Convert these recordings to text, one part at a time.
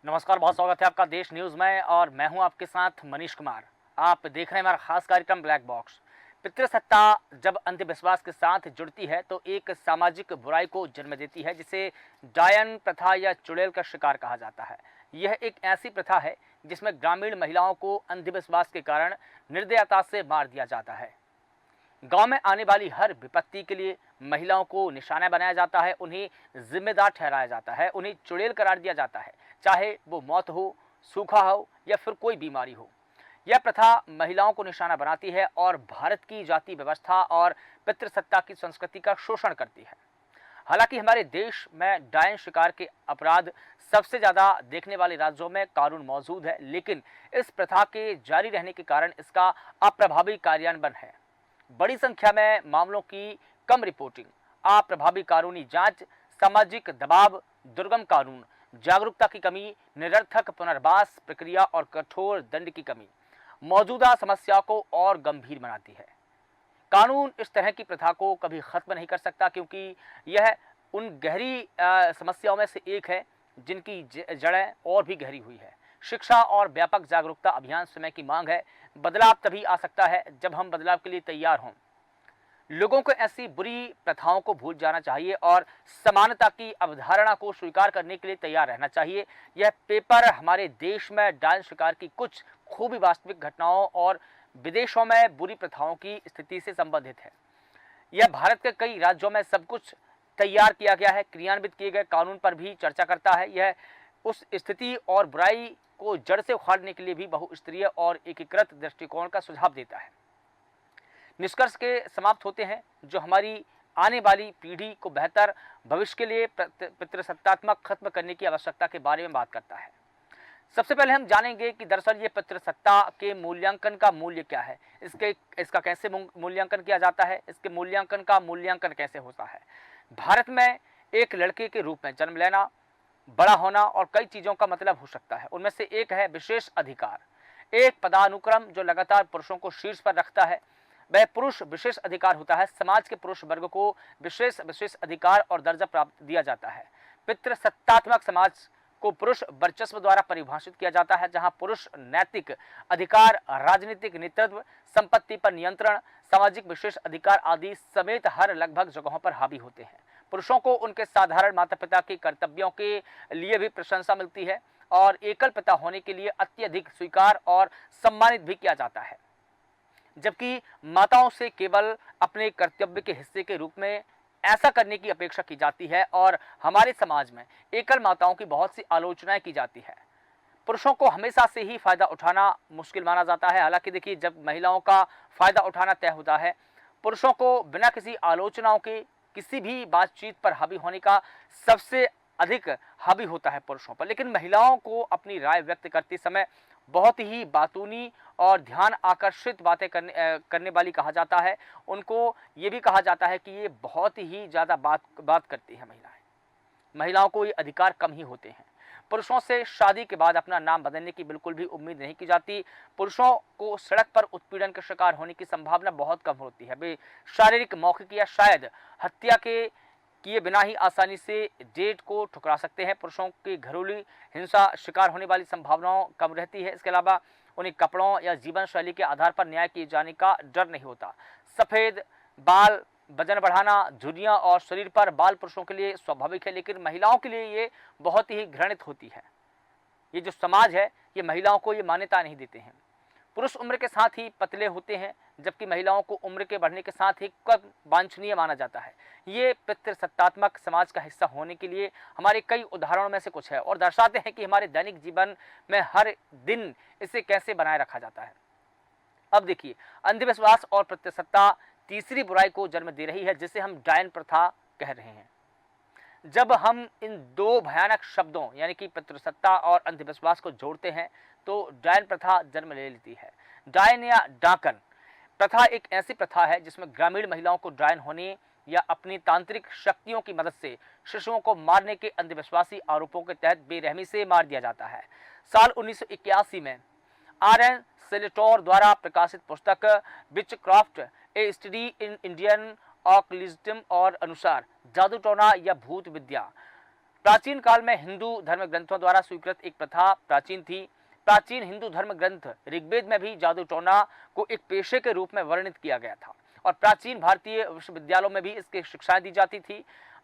नमस्कार, बहुत स्वागत है आपका देश न्यूज़ में और मैं हूं आपके साथ मनीष कुमार। आप देख रहे हैं हमारा खास कार्यक्रम ब्लैक बॉक्स। पितृसत्ता जब अंधविश्वास के साथ जुड़ती है तो एक सामाजिक बुराई को जन्म देती है जिसे डायन प्रथा या चुड़ैल का शिकार कहा जाता है। यह एक ऐसी प्रथा है जिसमें ग्रामीण महिलाओं को अंधविश्वास के कारण निर्दयता से मार दिया जाता है। गांव में आने वाली हर विपत्ति के लिए महिलाओं को निशाना बनाया जाता है, उन्हें जिम्मेदार ठहराया जाता है, उन्हें चुड़ैल करार दिया जाता है, चाहे वो मौत हो, सूखा हो या फिर कोई बीमारी हो। यह प्रथा महिलाओं को निशाना बनाती है और भारत की जाति व्यवस्था और पितृसत्ता की संस्कृति का शोषण करती है। हालांकि हमारे देश में डायन शिकार के अपराध सबसे ज़्यादा देखने वाले राज्यों में कानून मौजूद है, लेकिन इस प्रथा के जारी रहने के कारण इसका अप्रभावी कार्यान्वयन है। बड़ी संख्या में मामलों की कम रिपोर्टिंग, अप्रभावी कानूनी जांच, सामाजिक दबाव, दुर्गम कानून, जागरूकता की कमी, निरर्थक पुनर्वास प्रक्रिया और कठोर दंड की कमी मौजूदा समस्या को और गंभीर बनाती है। कानून इस तरह की प्रथा को कभी खत्म नहीं कर सकता क्योंकि यह उन गहरी समस्याओं में से एक है जिनकी जड़ें और भी गहरी हुई है। शिक्षा और व्यापक जागरूकता अभियान समय की मांग है। बदलाव तभी आ सकता है जब हम बदलाव के लिए तैयार हों। लोगों को ऐसी बुरी प्रथाओं को भूल जाना चाहिए और समानता की अवधारणा को स्वीकार करने के लिए तैयार रहना चाहिए। यह पेपर हमारे देश में डायन शिकार की कुछ खूबी वास्तविक घटनाओं और विदेशों में बुरी प्रथाओं की स्थिति से संबंधित है। यह भारत के कई राज्यों में सब कुछ तैयार किया गया है, क्रियान्वित किए गए कानून पर भी चर्चा करता है। यह उस स्थिति और बुराई को जड़ से उखाड़ने के लिए भी बहुस्तरीय और एकीकृत दृष्टिकोण का सुझाव देता है। निष्कर्ष के समाप्त होते हैं जो हमारी आने वाली पीढ़ी को बेहतर भविष्य के लिए पितृसत्तात्मक खत्म करने की आवश्यकता के बारे में बात करता है। सबसे पहले हम जानेंगे कि दरअसल ये पितृसत्ता के मूल्यांकन का मूल्य क्या है, इसका कैसे मूल्यांकन किया जाता है, इसके मूल्यांकन का मूल्यांकन कैसे होता है। भारत में एक लड़के के रूप में जन्म लेना, बड़ा होना और कई चीज़ों का मतलब हो सकता है। उनमें से एक है विशेष अधिकार, एक पदानुक्रम जो लगातार पुरुषों को शीर्ष पर रखता है। वह पुरुष विशेष अधिकार होता है। समाज के पुरुष वर्ग को विशेष अधिकार और दर्जा प्राप्त दिया जाता है। पितृसत्तात्मक समाज को पुरुष वर्चस्व द्वारा परिभाषित किया जाता है, जहां पुरुष नैतिक अधिकार, राजनीतिक नेतृत्व, संपत्ति पर नियंत्रण, सामाजिक विशेष अधिकार आदि समेत हर लगभग जगहों पर हावी होते हैं। पुरुषों को उनके साधारण माता पिता के कर्तव्यों के लिए भी प्रशंसा मिलती है और एकल पिता होने के लिए अत्यधिक स्वीकार और सम्मानित भी किया जाता है, जबकि माताओं से केवल अपने कर्तव्य के हिस्से के रूप में ऐसा करने की अपेक्षा की जाती है और हमारे समाज में एकल माताओं की बहुत सी आलोचनाएं की जाती है। पुरुषों को हमेशा से ही फायदा उठाना मुश्किल माना जाता है। हालांकि देखिए, जब महिलाओं का फायदा उठाना तय होता है, पुरुषों को बिना किसी आलोचनाओं के किसी भी बातचीत पर हावी होने का सबसे अधिक हावी होता है पुरुषों पर। लेकिन महिलाओं को अपनी राय व्यक्त करते समय बहुत ही बातूनी और ध्यान आकर्षित बातें करने वाली कहा जाता है। उनको ये भी कहा जाता है कि ये बहुत ही ज़्यादा बात करती है महिलाओं को ये अधिकार कम ही होते हैं। पुरुषों से शादी के बाद अपना नाम बदलने की बिल्कुल भी उम्मीद नहीं की जाती। पुरुषों को सड़क पर उत्पीड़न के शिकार होने की संभावना बहुत कम होती है। वे शारीरिक, मौखिक या शायद हत्या के किए बिना ही आसानी से डेट को ठुकरा सकते हैं। पुरुषों की घरेलू हिंसा शिकार होने वाली संभावनाओं कम रहती है। इसके अलावा उन्हें कपड़ों या जीवन शैली के आधार पर न्याय किए जाने का डर नहीं होता। सफ़ेद बाल, वजन बढ़ाना, झुर्रियाँ और शरीर पर बाल पुरुषों के लिए स्वाभाविक है, लेकिन महिलाओं के लिए ये बहुत ही घृणित होती है। ये जो समाज है ये महिलाओं को ये मान्यता नहीं देते हैं। पुरुष उम्र के साथ ही पतले होते हैं, जबकि महिलाओं को उम्र के बढ़ने के साथ ही कम वांछनीय माना जाता है। ये पितृसत्तात्मक समाज का हिस्सा होने के लिए हमारे कई उदाहरणों में से कुछ है और दर्शाते हैं कि हमारे दैनिक जीवन में हर दिन इसे कैसे बनाए रखा जाता है। अब देखिए, अंधविश्वास और पितृसत्ता तीसरी बुराई को जन्म दे रही है जिसे हम डायन प्रथा कह रहे हैं। जब हम इन दो भयानक शब्दों यानी कि पितृसत्ता और अंधविश्वास को जोड़ते हैं तो डायन प्रथा जन्म ले लेती है। डायन या डाकन प्रथा एक ऐसी प्रथा है जिसमें ग्रामीण महिलाओं को डायन होने या अपनी तांत्रिक शक्तियों की मदद से शिशुओं को मारने के अंधविश्वासी आरोपों के तहत बेरहमी से मार दिया जाता है। साल 1981 में आर.एन. सेलेटोर द्वारा प्रकाशित पुस्तक witchcraft a study in Indian occultism और अनुसार जादू टोना या भूत विद्या प्राचीन काल में हिंदू धर्म ग्रंथों द्वारा स्वीकृत एक प्रथा प्राचीन थी। प्राचीन हिंदू धर्म ग्रंथ ऋग्वेद में भी जादू टोना को एक पेशे के रूप में वर्णित किया गया था और प्राचीन भारतीय विश्वविद्यालयों में भी इसकी शिक्षाएं दी जाती थी।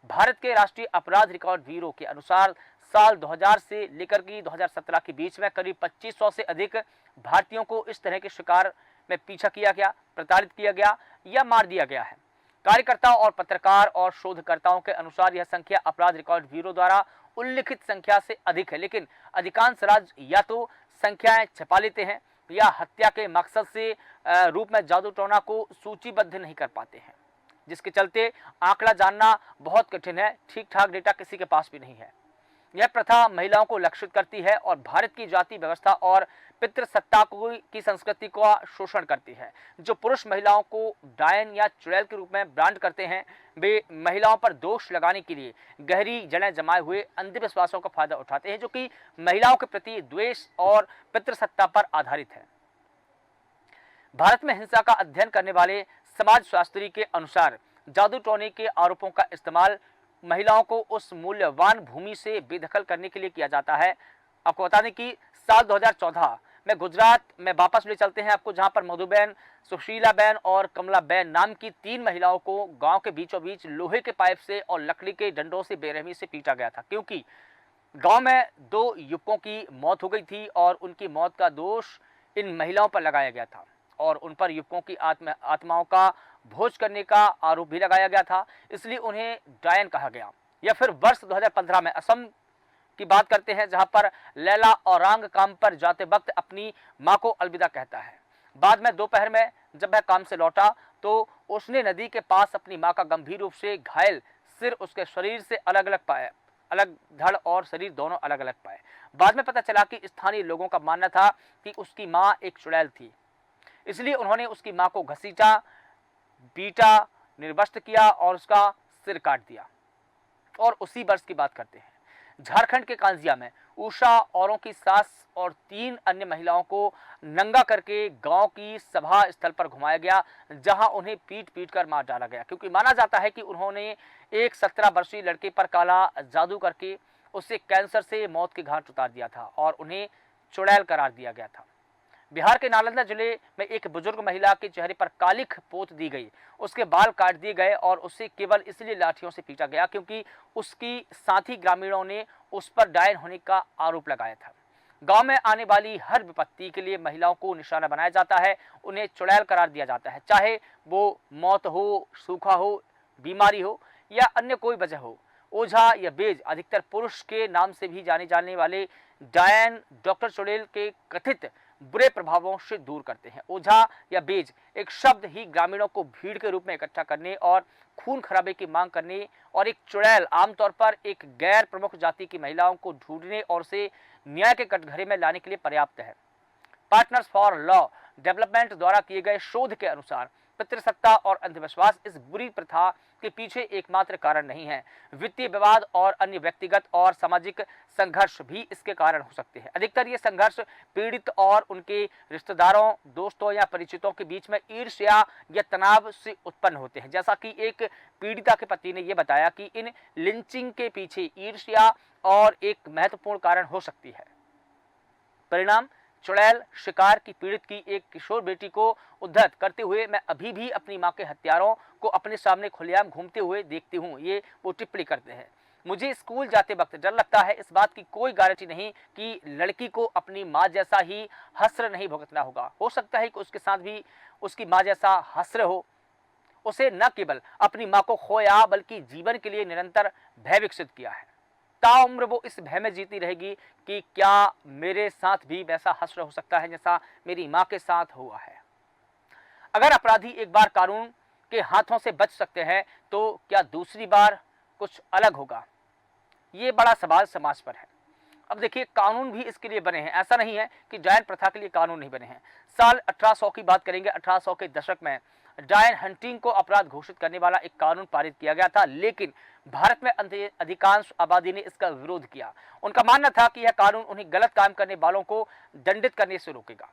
भारत के राष्ट्रीय अपराध रिकॉर्ड ब्यूरो के अनुसार साल 2000 से लेकर के 2017 के बीच में करीब 2500 से अधिक भारतीयों को इस तरह के शिकार में पीछा किया गया, प्रताड़ित किया गया या मार दिया गया है। कार्यकर्ताओं और पत्रकार और शोधकर्ताओं के अनुसार यह संख्या अपराध रिकॉर्ड ब्यूरो द्वारा उल्लिखित संख्या से अधिक है, लेकिन अधिकांश राज्य या तो संख्याएं छिपा लेते हैं या हत्या के मकसद से रूप में जादू टोना को सूचीबद्ध नहीं कर पाते हैं, जिसके चलते आंकड़ा जानना बहुत कठिन है। ठीक ठाक डेटा किसी के पास भी नहीं है। यह प्रथा महिलाओं को लक्षित करती है और भारत की जाति व्यवस्था और पितृसत्ता की संस्कृति का शोषण करती है। जो पुरुष महिलाओं को डायन या चुड़ैल के रूप में ब्रांड करते हैं, वे महिलाओं पर दोष लगाने के लिए गहरी जड़ें जमाए हुए अंधविश्वासों का फायदा उठाते हैं, जो कि महिलाओं के प्रति द्वेष और पितृसत्ता पर आधारित है। भारत में हिंसा का अध्ययन करने वाले समाजशास्त्री के अनुसार जादू टोने के आरोपों का इस्तेमाल महिलाओं को उस मूल्यवान भूमि से बेदखल करने के लिए किया जाता है। आपको बता दें कि साल 2014 में गुजरात में वापस ले चलते हैं आपको, जहां पर मधुबेन, सुशीलाबेन और कमलाबेन नाम की 3 महिलाओं को गांव के बीचों बीच लोहे के पाइप से और लकड़ी के डंडों से बेरहमी से पीटा गया था, क्योंकि गांव में 2 युवकों की मौत हो गई थी और उनकी मौत का दोष इन महिलाओं पर लगाया गया था और उन पर युवकों की आत्माओं का भोज करने का आरोप भी लगाया गया था, इसलिए उन्हें डायन कहा गया। या फिर वर्ष 2015 में असम की बात करते हैं, जहां पर लैला औरांग काम पर जाते वक्त अपनी मां को अलविदा कहता है। बाद में दोपहर में जब वह काम से लौटा तो उसने नदी के पास अपनी मां का गंभीर रूप से घायल सिर उसके शरीर से अलग अलग पाए, अलग धड़ और शरीर दोनों अलग अलग पाए। बाद में पता चला कि स्थानीय लोगों का मानना था कि उसकी मां एक चुड़ैल थी, इसलिए उन्होंने उसकी मां को घसीटा, पीटा, निर्वस्त्र किया और उसका सिर काट दिया। और उसी वर्ष की बात करते हैं, झारखंड के कांजिया में उषा औरों की सास और 3 अन्य महिलाओं को नंगा करके गांव की सभा स्थल पर घुमाया गया, जहां उन्हें पीट पीट कर मार डाला गया, क्योंकि माना जाता है कि उन्होंने एक 17 वर्षीय लड़के पर काला जादू करके उसे कैंसर से मौत के घाट उतार दिया था और उन्हें चुड़ैल करार दिया गया था। बिहार के नालंदा जिले में एक बुजुर्ग महिला के चेहरे पर कालिख पोत दी गई, उसके बाल काट दिए गए और उसे केवल इसलिए लाठियों से पीटा गया क्योंकि उसकी साथी ग्रामीणों ने उस पर डायन होने का आरोप लगाया था। गांव में आने वाली हर विपत्ति के लिए महिलाओं को निशाना बनाया जाता है, उन्हें चुड़ैल करार दिया जाता है, चाहे वो मौत हो, सूखा हो, बीमारी हो या अन्य कोई वजह हो। ओझा या बेज अधिकतर पुरुष के नाम से भी जाने जाने वाले डायन डॉक्टर चुड़ैल के कथित बुरे प्रभावों से दूर करते हैं। ओझा या बेज एक शब्द ही ग्रामीणों को भीड़ के रूप में इकट्ठा करने और खून खराबे की मांग करने, और एक चुड़ैल आमतौर पर एक गैर प्रमुख जाति की महिलाओं को ढूंढने और उसे न्याय के कटघरे में लाने के लिए पर्याप्त है। पार्टनर्स फॉर लॉ डेवलपमेंट द्वारा किए गए शोध के अनुसार पितृसत्ता और अंधविश्वास इस बुरी प्रथा के पीछे एकमात्र कारण नहीं है। वित्तीय विवाद और अन्य व्यक्तिगत और सामाजिक संघर्ष भी इसके कारण हो सकते हैं। अधिकतर ये संघर्ष पीड़ित और उनके रिश्तेदारों, दोस्तों या परिचितों के बीच में ईर्ष्या या तनाव से उत्पन्न होते हैं। जैसा कि एक पीड़िता के पति ने यह बताया कि इन लिंचिंग के पीछे ईर्ष्या और एक महत्वपूर्ण कारण हो सकती है। परिणाम, चुड़ैल शिकार की पीड़ित की एक किशोर बेटी को उद्धत करते हुए मैं अभी भी अपनी मां के हत्यारों को अपने सामने खुलेआम घूमते हुए देखती हूं, ये वो टिप्पणी करते हैं। मुझे स्कूल जाते वक्त डर लगता है, इस बात की कोई गारंटी नहीं कि लड़की को अपनी मां जैसा ही हस्र नहीं भुगतना होगा। हो सकता है कि उसके साथ भी उसकी मां जैसा हस्र हो। उसे न केवल अपनी मां को खोया बल्कि जीवन के लिए निरंतर भय विकसित किया है। ताउम्र वो इस भय में जीती रहेगी कि क्या मेरे साथ भी वैसा हश्र हो सकता है जैसा मेरी मां के साथ हुआ है। अगर अपराधी एक बार कानून के हाथों से बच सकते हैं तो क्या दूसरी बार कुछ अलग होगा? ये बड़ा सवाल समाज पर है। अब देखिए, कानून भी इसके लिए बने हैं, ऐसा नहीं है कि डायन प्रथा के लिए कानून नहीं बने हैं। साल 1800 की बात करेंगे, 1800 के दशक में डायन हंटिंग को अपराध घोषित करने वाला एक कानून पारित किया गया था, लेकिन भारत में अधिकांश आबादी ने इसका विरोध किया। उनका मानना था कि यह कानून उन्हें गलत काम करने वालों को दंडित करने से रोकेगा।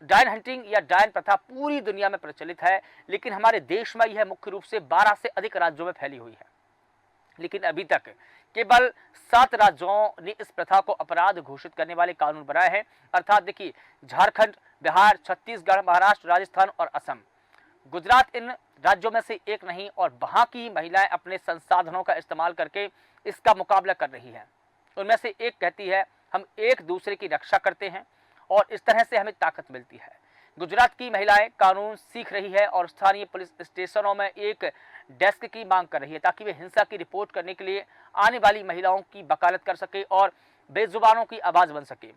डायन हंटिंग या डायन प्रथा पूरी दुनिया में प्रचलित है, लेकिन हमारे देश में यह मुख्य रूप से 12 से अधिक राज्यों में फैली हुई है। लेकिन अभी तक केवल 7 राज्यों ने इस प्रथा को अपराध घोषित करने वाले कानून बनाए हैं। अर्थात देखिए, झारखंड, बिहार, छत्तीसगढ़, महाराष्ट्र, राजस्थान और असम, गुजरात इन राज्यों में से एक नहीं, और वहां की महिलाएं अपने संसाधनों का इस्तेमाल करके इसका मुकाबला कर रही हैं। उनमें से एक कहती है, हम एक दूसरे की रक्षा करते हैं और इस तरह से हमें ताकत मिलती है। गुजरात की महिलाएं कानून सीख रही है और स्थानीय पुलिस स्टेशनों में एक डेस्क की मांग कर रही है, ताकि वे हिंसा की रिपोर्ट करने के लिए आने वाली महिलाओं की वकालत कर सके और बेजुबानों की आवाज बन सके।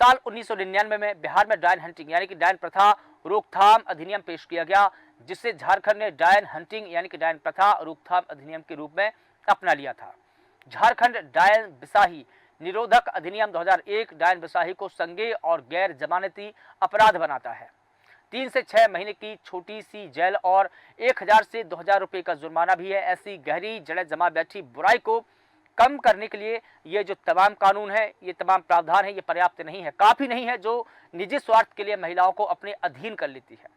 साल 1999 में बिहार में डायन हंटिंग यानी कि डायन प्रथा रोकथाम अधिनियम पेश किया गया, जिससे झारखंड ने डायन हंटिंग यानी कि डायन प्रथा रोकथाम अधिनियम के रूप में अपना लिया था। झारखंड डायन बिसाही निरोधक अधिनियम 2001 डायन बिसाही को संज्ञेय और गैर जमानती अपराध बनाता है। 3 से 6 महीने की छोटी सी जेल और 1000 से 2000 रुपए का जुर्माना भी है। ऐसी गहरी जड़ें जमा बैठी बुराई को कम करने के लिए ये जो तमाम कानून है, ये तमाम प्रावधान है, ये पर्याप्त नहीं है, काफी नहीं है, जो निजी स्वार्थ के लिए महिलाओं को अपने अधीन कर लेती है।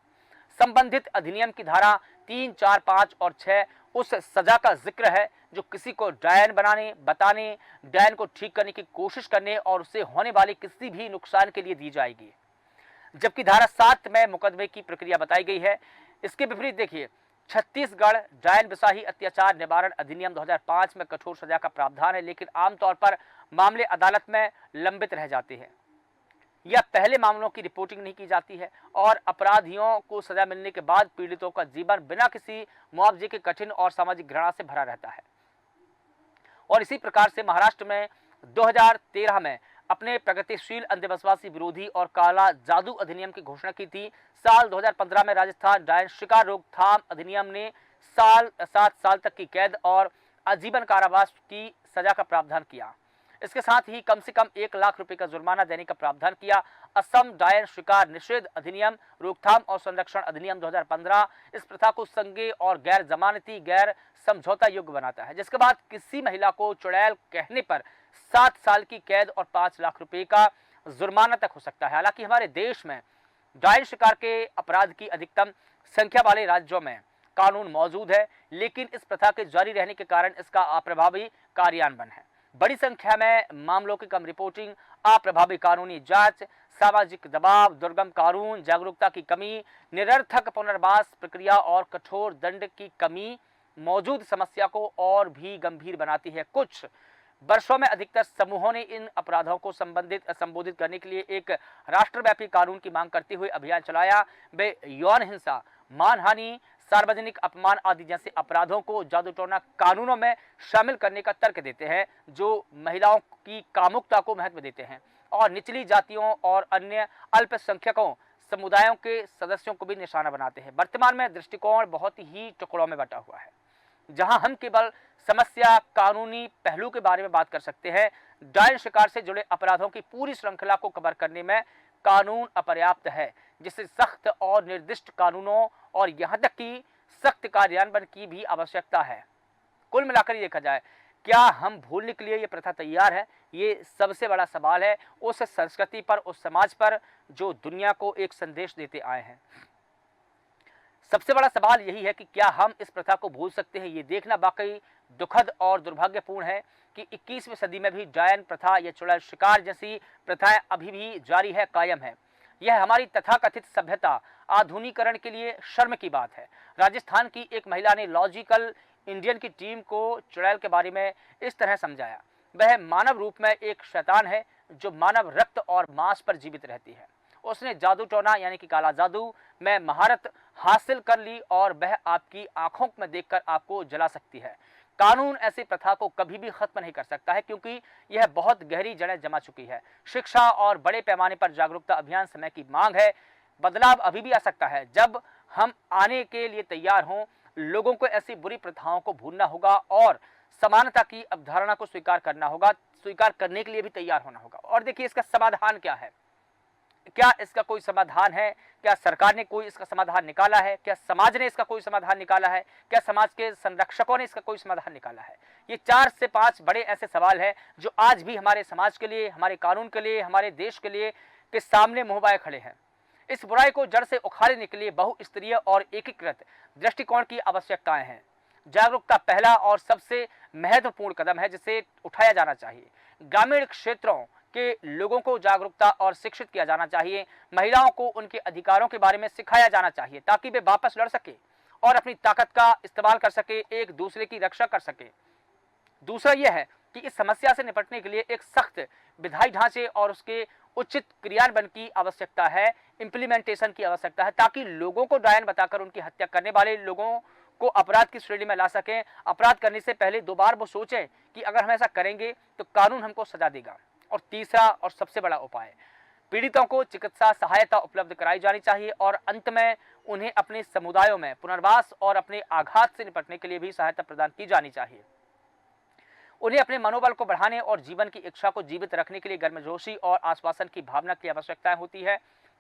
संबंधित अधिनियम की धारा 3, 4, 5 और 6 उस सजा का जिक्र है जो किसी को डायन बनाने, बताने, डायन को ठीक करने की कोशिश करने और उससे होने वाले किसी भी नुकसान के लिए दी जाएगी। जबकि धारा 7 में मुकदमे की प्रक्रिया बताई गई है। इसके विपरीत देखिए, छत्तीसगढ़ डायन बिसाही अत्याचार निवारण अधिनियम 2005 में कठोर सजा का प्रावधान है, लेकिन आमतौर पर मामले अदालत में लंबित रह जाते हैं या पहले मामलों की रिपोर्टिंग नहीं की जाती है और अपराधियों को सजा मिलने के बाद पीड़ितों का जीवन बिना किसी मुआवजे के कठिन और सामाजिक घृणा से भरा रहता है। और इसी प्रकार से महाराष्ट्र में 2013 में अपने प्रगतिशील अंधविश्वासी विरोधी और काला जादू अधिनियम की घोषणा की थी। साल 2015 में राजस्थान डायन शिकार रोकथाम अधिनियम ने 7 साल तक की कैद और आजीवन कारावास की सजा का प्रावधान किया। इसके साथ ही कम से कम 1 लाख रुपए का जुर्माना देने का प्रावधान किया। असम डायन शिकार निषेध अधिनियम रोकथाम और संरक्षण अधिनियम 2015 इस प्रथा को संज्ञेय और गैर जमानती, गैर समझौता योग्य बनाता है, जिसके बाद किसी महिला को चुड़ैल कहने पर 7 साल की कैद और 5 लाख रुपए का जुर्माना तक हो सकता है। हालांकि हमारे देश में डायन शिकार के अपराध की अधिकतम संख्या वाले राज्यों में कानून मौजूद है, लेकिन इस प्रथा के जारी रहने के कारण इसका अप्रभावी कार्यान्वयन है। बड़ी संख्या में मामलों की कम रिपोर्टिंग, अप्रभावी कानूनी जांच, सामाजिक दबाव, दुर्गम कानून, जागरूकता की कमी, निरर्थक पुनर्वास प्रक्रिया और कठोर दंड की कमी मौजूद समस्या को और भी गंभीर बनाती है। कुछ वर्षों में अधिकतर समूहों ने इन अपराधों को संबोधित करने के लिए एक राष्ट्रव्यापी कानून की मांग करते हुए अभियान चलाया। वे यौन हिंसा, मानहानि, सार्वजनिक अपमान आदि जैसे अपराधों को जादू टोना कानूनों में शामिल करने का तर्क देते हैं, जो महिलाओं की कामुकता को महत्व देते हैं और निचली जातियों और अन्य अल्पसंख्यकों समुदायों के सदस्यों को भी निशाना बनाते हैं। वर्तमान में दृष्टिकोण बहुत ही टुकड़ों में बटा हुआ है। जहां हम केवल समस्या कानूनी पहलू के बारे में बात कर सकते हैं, डायन शिकार से जुड़े अपराधों की पूरी श्रृंखला को कवर करने में कानून अपर्याप्त है, जिससे सख्त और निर्दिष्ट कानूनों और यहां तक कि सख्त कार्यान्वयन की भी आवश्यकता है। कुल मिलाकर ये देखा जाए, क्या हम भूलने के लिए ये प्रथा तैयार है? ये सबसे बड़ा सवाल है उस संस्कृति पर, उस समाज पर जो दुनिया को एक संदेश देते आए हैं। सबसे बड़ा सवाल यही है कि क्या हम इस प्रथा को भूल सकते हैं? ये देखना वाकई दुखद और दुर्भाग्यपूर्ण है कि 21वीं सदी में भी डायन प्रथा या चुड़ैल शिकार जैसी प्रथाएं अभी भी जारी है, कायम है। यह हमारी तथाकथित सभ्यता आधुनिकीकरण के लिए शर्म की बात है। राजस्थान की एक महिला ने लॉजिकल इंडियन की टीम को चुड़ैल के बारे में इस तरह समझाया, वह मानव रूप में एक शैतान है जो मानव रक्त और मांस पर जीवित रहती है। उसने जादू टोना यानी कि काला जादू में महारत हासिल कर ली और वह आपकी आंखों में देखकर आपको जला सकती है। कानून ऐसी प्रथा को कभी भी खत्म नहीं कर सकता है, क्योंकि यह बहुत गहरी जड़ें जमा चुकी है। शिक्षा और बड़े पैमाने पर जागरूकता अभियान समय की मांग है। बदलाव अभी भी आ सकता है जब हम आने के लिए तैयार हों। लोगों को ऐसी बुरी प्रथाओं को भूलना होगा और समानता की अवधारणा को स्वीकार करना होगा, स्वीकार करने के लिए भी तैयार होना होगा। और देखिए, इसका समाधान क्या है? क्या इसका कोई समाधान है? क्या सरकार ने कोई इसका समाधान निकाला है? क्या समाज ने इसका कोई समाधान निकाला है? क्या समाज के संरक्षकों ने इसका कोई समाधान निकाला है? ये 4 से 5 बड़े ऐसे सवाल हैं जो आज भी हमारे समाज के लिए, हमारे कानून के लिए, हमारे देश के लिए के सामने मुंहबाए खड़े हैं। इस बुराई को जड़ से उखाड़ने के लिए बहुस्तरीय और एकीकृत दृष्टिकोण की आवश्यकताएं हैं। जागरूकता पहला और सबसे महत्वपूर्ण कदम है जिसे उठाया जाना चाहिए। ग्रामीण क्षेत्रों के लोगों को जागरूकता और शिक्षित किया जाना चाहिए। महिलाओं को उनके अधिकारों के बारे में सिखाया जाना चाहिए ताकि वे वापस लड़ सके और अपनी ताकत का इस्तेमाल कर सके, एक दूसरे की रक्षा कर सके। दूसरा यह है कि इस समस्या से निपटने के लिए एक सख्त विधायी ढांचे और उसके उचित क्रियान्वयन की आवश्यकता है, इंप्लीमेंटेशन की आवश्यकता है, ताकि लोगों को डायन बताकर उनकी हत्या करने वाले लोगों को अपराध की श्रेणी में ला सकें। अपराध करने से पहले 2 बार वो सोचें कि अगर हम ऐसा करेंगे तो कानून हमको सजा देगा। और तीसरा और सबसे बड़ा उपाय, पीड़ितों को चिकित्सा सहायता उपलब्ध कराई जानी चाहिए और अंत में उन्हें अपने समुदायों में पुनर्वास और अपने आघात से निपटने के लिए भी सहायता प्रदान की जानी चाहिए। उन्हें अपने मनोबल को बढ़ाने और जीवन की इच्छा को जीवित रखने के लिए गर्मजोशी और आश्वासन की भावना की आवश्यकता होती है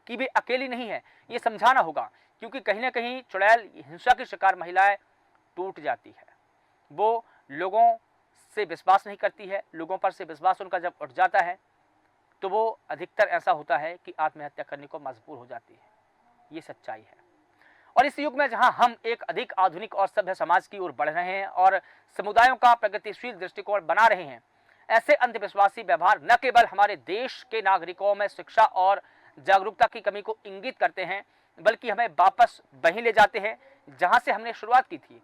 कि वे अकेली नहीं है, ये समझाना होगा, क्योंकि कहीं ना कहीं चुड़ैल हिंसा की शिकार महिलाएं टूट जाती है। वो लोगों से विश्वास नहीं करती है, लोगों पर से विश्वास उनका जब उठ जाता है तो वो अधिकतर ऐसा होता है कि आत्महत्या करने को मजबूर हो जाती है। ये सच्चाई है। और इस युग में जहां हम एक अधिक आधुनिक और सभ्य समाज की ओर बढ़ रहे हैं और समुदायों का प्रगतिशील दृष्टिकोण बना रहे हैं, ऐसे अंधविश्वासी व्यवहार न केवल हमारे देश के नागरिकों में शिक्षा और जागरूकता की कमी को इंगित करते हैं, बल्कि हमें वापस वहीं ले जाते हैं जहां से हमने शुरुआत की थी।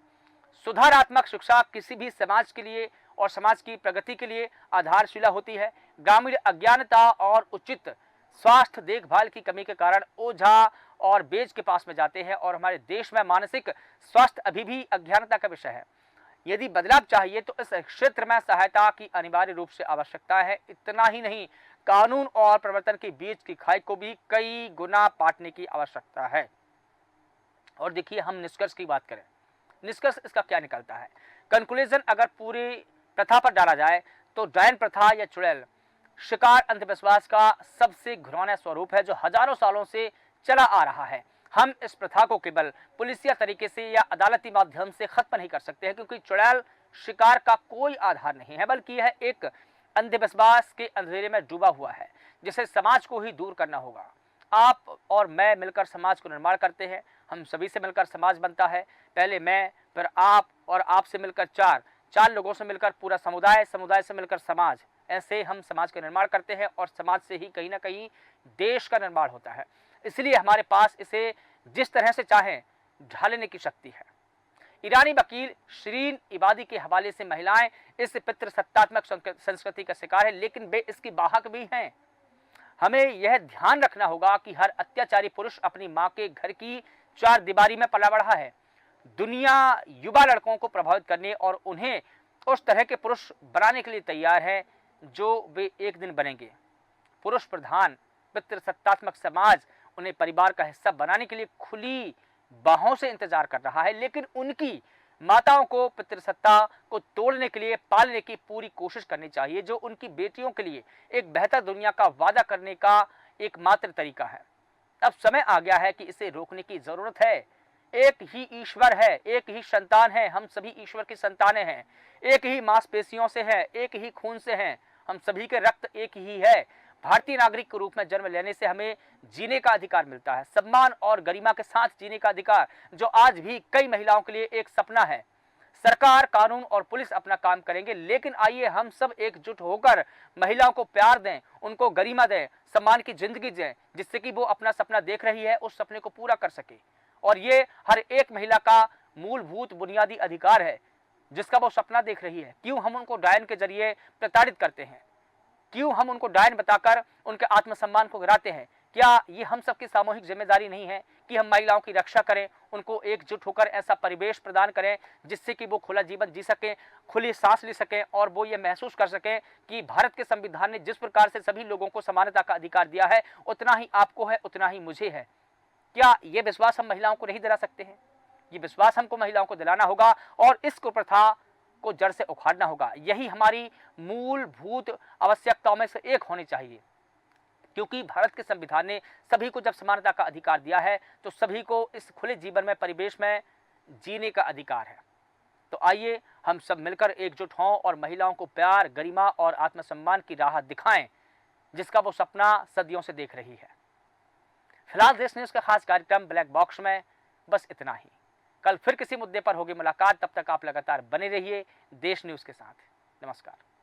सुधारात्मक शिक्षा किसी भी समाज के लिए और समाज की प्रगति के लिए आधारशिला होती है। ग्रामीण अज्ञानता और उचित स्वास्थ्य देखभाल की कमी के कारण ओझा और बेज के पास में जाते हैं और हमारे देश में मानसिक स्वास्थ्य अभी भी अज्ञानता का विषय है। यदि बदलाव चाहिए तो इस क्षेत्र में सहायता की अनिवार्य रूप से आवश्यकता है। इतना ही नहीं, कानून और प्रवर्तन के बीच की खाई को भी कई गुना पाटने की आवश्यकता है। और देखिए, हम निष्कर्ष की बात करें, निष्कर्ष इसका क्या निकलता है? कंक्लूजन अगर पूरी प्रथा पर डाला जाए तो डायन प्रथा या चुड़ैल शिकार अंधविश्वास का सबसे घिनौना स्वरूप है जो हजारों सालों से चला आ रहा है। हम इस प्रथा को केवल पुलिसिया तरीके से या अदालती माध्यम से खत्म नहीं कर सकते हैं, क्योंकि चुड़ैल शिकार का कोई आधार नहीं है, बल्कि यह एक अंधविश्वास के अंधेरे में डूबा हुआ है जिसे समाज को ही दूर करना होगा। आप और मैं मिलकर समाज को निर्माण करते हैं। हम सभी से मिलकर समाज बनता है। पहले मैं, फिर आप, और आपसे मिलकर चार लोगों से मिलकर पूरा समुदाय, समुदाय से मिलकर समाज। ऐसे हम समाज का निर्माण करते हैं और समाज से ही कहीं ना कहीं देश का निर्माण होता है। इसलिए हमारे पास इसे जिस तरह से चाहें ढालने की शक्ति है। ईरानी वकील शिरीन इबादी के हवाले से महिलाएं इस पितृसत्तात्मक संस्कृति का शिकार है, लेकिन वे इसकी वाहक भी हैं। हमें यह ध्यान रखना होगा कि हर अत्याचारी पुरुष अपनी मां के घर की 4 दीवारी में पला बढ़ा है। दुनिया युवा लड़कों को प्रभावित करने और उन्हें उस तरह के पुरुष बनाने के लिए तैयार है जो वे एक दिन बनेंगे। पुरुष प्रधान पितृसत्तात्मक समाज उन्हें परिवार का हिस्सा बनाने के लिए खुली बाहों से इंतजार कर रहा है, लेकिन उनकी माताओं को पितृसत्ता को तोड़ने के लिए पालने की पूरी कोशिश करनी चाहिए, जो उनकी बेटियों के लिए एक बेहतर दुनिया का वादा करने का एकमात्र तरीका है। अब समय आ गया है कि इसे रोकने की जरूरत है। एक ही ईश्वर है, एक ही संतान है, हम सभी ईश्वर की संतानें हैं। एक ही मांसपेशियों से है, एक ही खून से हैं, हम सभी के रक्त एक ही है। भारतीय नागरिक के रूप में जन्म लेने से हमें जीने का अधिकार मिलता है, सम्मान और गरिमा के साथ जीने का अधिकार, जो आज भी कई महिलाओं के लिए एक सपना है। सरकार, कानून और पुलिस अपना काम करेंगे, लेकिन आइए हम सब एकजुट होकर महिलाओं को प्यार दें, उनको गरिमा दें, सम्मान की जिंदगी दें, जिससे कि वो अपना सपना देख रही है उस सपने को पूरा कर सके। और ये हर एक महिला का मूलभूत बुनियादी अधिकार है जिसका वो सपना देख रही है। क्यों हम उनको डायन के जरिए प्रताड़ित करते हैं? क्यों हम उनको डायन बताकर उनके आत्मसम्मान को गिराते हैं? क्या ये हम सबकी सामूहिक जिम्मेदारी नहीं है कि हम महिलाओं की रक्षा करें, उनको एकजुट होकर ऐसा परिवेश प्रदान करें जिससे कि वो खुला जीवन जी सकें, खुली सांस ले सकें और वो ये महसूस कर सकें कि भारत के संविधान ने जिस प्रकार से सभी लोगों को समानता का अधिकार दिया है, उतना ही आपको है, उतना ही मुझे है। क्या ये विश्वास हम महिलाओं को नहीं दिला सकते हैं? ये विश्वास हमको महिलाओं को दिलाना होगा और इस कुप्रथा को जड़ से उखाड़ना होगा। यही हमारी मूलभूत आवश्यकताओं में से एक होनी चाहिए, क्योंकि भारत के संविधान ने सभी को जब समानता का अधिकार दिया है तो सभी को इस खुले जीवन में, परिवेश में जीने का अधिकार है। तो आइए हम सब मिलकर एकजुट हों और महिलाओं को प्यार, गरिमा और आत्मसम्मान की राह दिखाएं, जिसका वो सपना सदियों से देख रही है। फिलहाल देश न्यूज का खास कार्यक्रम ब्लैक बॉक्स में बस इतना ही। कल फिर किसी मुद्दे पर होगी मुलाकात। तब तक आप लगातार बने रहिए देश न्यूज़ के साथ। नमस्कार।